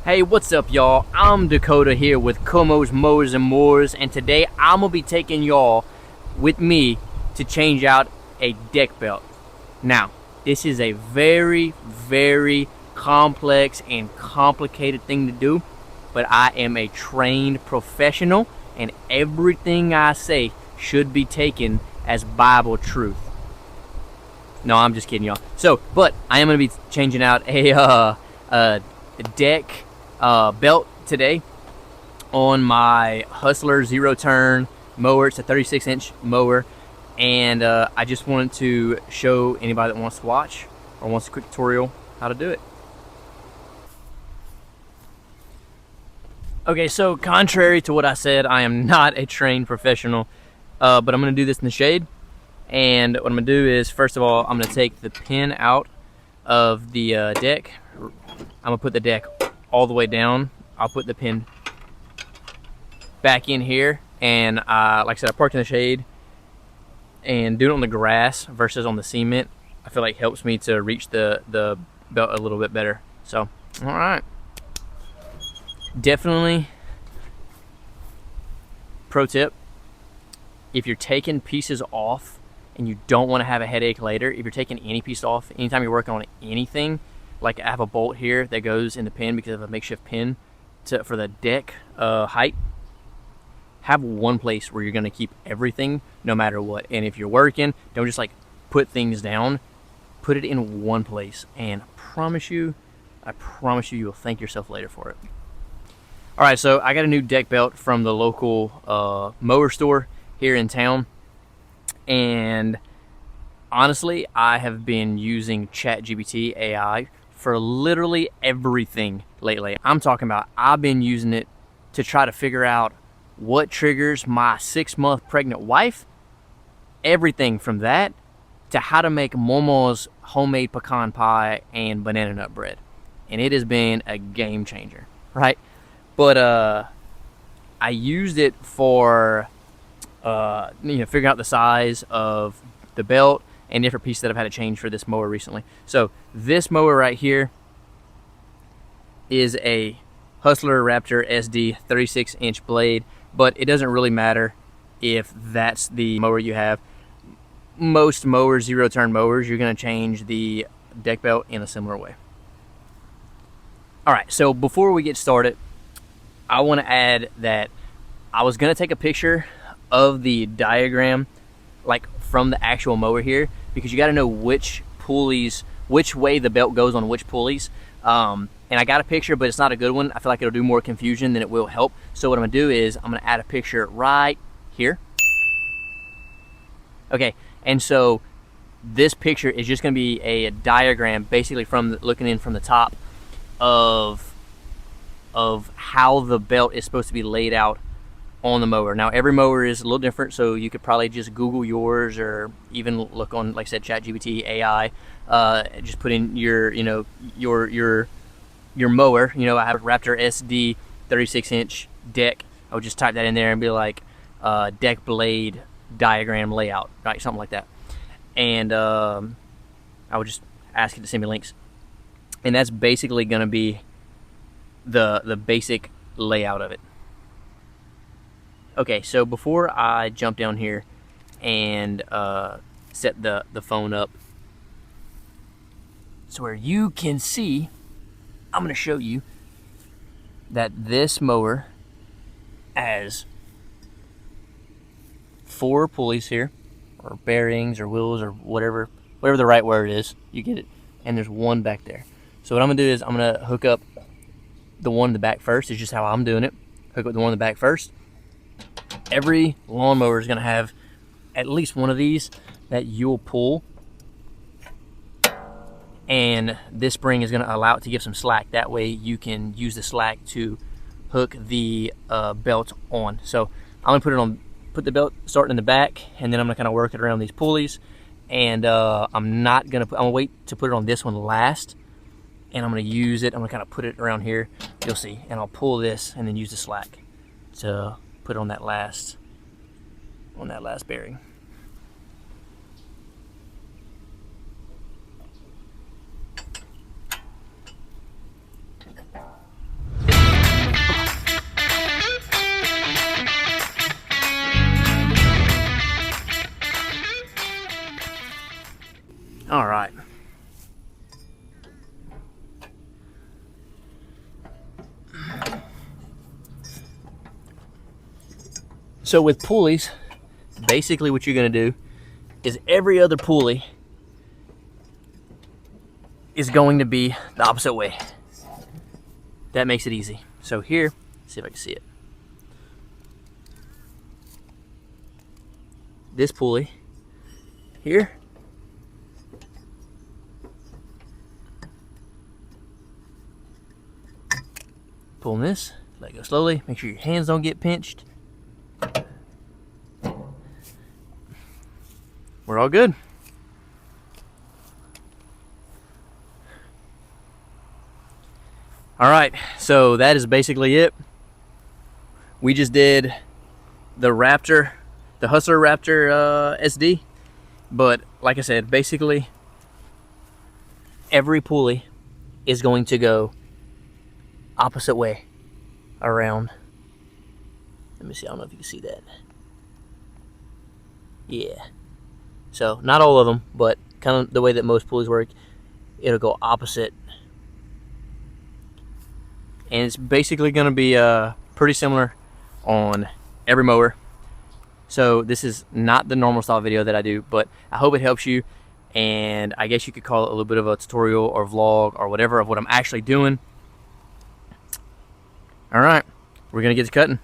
Hey, what's up, y'all? I'm Dakota here with Como's Mowers and Moors, and today I'm gonna be taking y'all with me to change out a deck belt. Now, this is a very, very complex and complicated thing to do, but I am a trained professional, and everything I say should be taken as Bible truth. No, I'm just kidding, y'all. But I am gonna be changing out a deck belt today on my Hustler zero turn mower. It's a 36-inch mower, and I just wanted to show anybody that wants to watch or wants a quick tutorial how to do it. Okay, so contrary to what I said, I am not a trained professional, but I'm going to do this in the shade. And what I'm going to do is, first of all, I'm going to take the pin out of the deck. I'm going to put the deck all the way down. I'll put the pin back in here, and like I said, I parked in the shade, and doing it on the grass versus on the cement, I feel like helps me to reach the belt a little bit better. So, all right. Definitely, pro tip, if you're taking pieces off and you don't want to have a headache later, if you're taking any piece off, anytime you're working on anything, like I have a bolt here that goes in the pin because of a makeshift pin for the deck height, have one place where you're going to keep everything no matter what. And if you're working, don't just like put things down, put it in one place, and I promise you will thank yourself later for it. All right, so I got a new deck belt from the local mower store here in town, and honestly, I have been using ChatGPT AI for literally everything lately. I'm talking about I've been using it to try to figure out what triggers my 6-month pregnant wife, everything from that to how to make Momo's homemade pecan pie and banana nut bread, and it has been a game changer, right? But I used it for figuring out the size of the belt and different pieces that I've had to change for this mower recently. So this mower right here is a Hustler Raptor SD 36-inch blade, but it doesn't really matter if that's the mower you have. Most mowers, zero-turn mowers, you're going to change the deck belt in a similar way. All right, so before we get started, I want to add that I was going to take a picture of the diagram like from the actual mower here, because you got to know which pulleys, which way the belt goes on which pulleys. And I got a picture, but it's not a good one. I feel like it'll do more confusion than it will help. So what I'm going to do is I'm going to add a picture right here. Okay, and so this picture is just going to be a diagram basically from looking in from the top of how the belt is supposed to be laid out on the mower. Now every mower is a little different, so you could probably just Google yours or even look on, like I said, ChatGPT AI. Just put in your mower. I have a Raptor SD 36-inch deck. I would just type that in there and be like deck blade diagram layout, right? Something like that. And I would just ask it to send me links. And that's basically going to be the basic layout of it. Okay, so before I jump down here and set the phone up so where you can see, I'm going to show you that this mower has 4 pulleys here, or bearings or wheels or whatever the right word is, you get it, and there's one back there. So what I'm going to do is I'm going to hook up the one in the back first. Is just how I'm doing it. Hook up the one in the back first. Every lawnmower is going to have at least one of these that you'll pull, and this spring is going to allow it to give some slack. That way you can use the slack to hook the belt on. So I'm going to put the belt starting in the back, and then I'm going to kind of work it around these pulleys. And I'm going to wait to put it on this one last, and I'm going to use it. I'm going to kind of put it around here. You'll see, and I'll pull this and then use the slack to put on that last bearing. So with pulleys, basically what you're gonna do is every other pulley is going to be the opposite way. That makes it easy. So here, let's see if I can see it. This pulley here pulling this, let it go slowly, make sure your hands don't get pinched. We're all good. All right, so that is basically it. We just did the Raptor, the Hustler Raptor SD, but like I said, basically every pulley is going to go opposite way around. Let me see, I don't know if you can see that. Yeah. So not all of them, but kind of the way that most pulleys work, it'll go opposite. And it's basically going to be pretty similar on every mower. So this is not the normal style video that I do, but I hope it helps you. And I guess you could call it a little bit of a tutorial or vlog or whatever of what I'm actually doing. All right, we're going to get to cutting.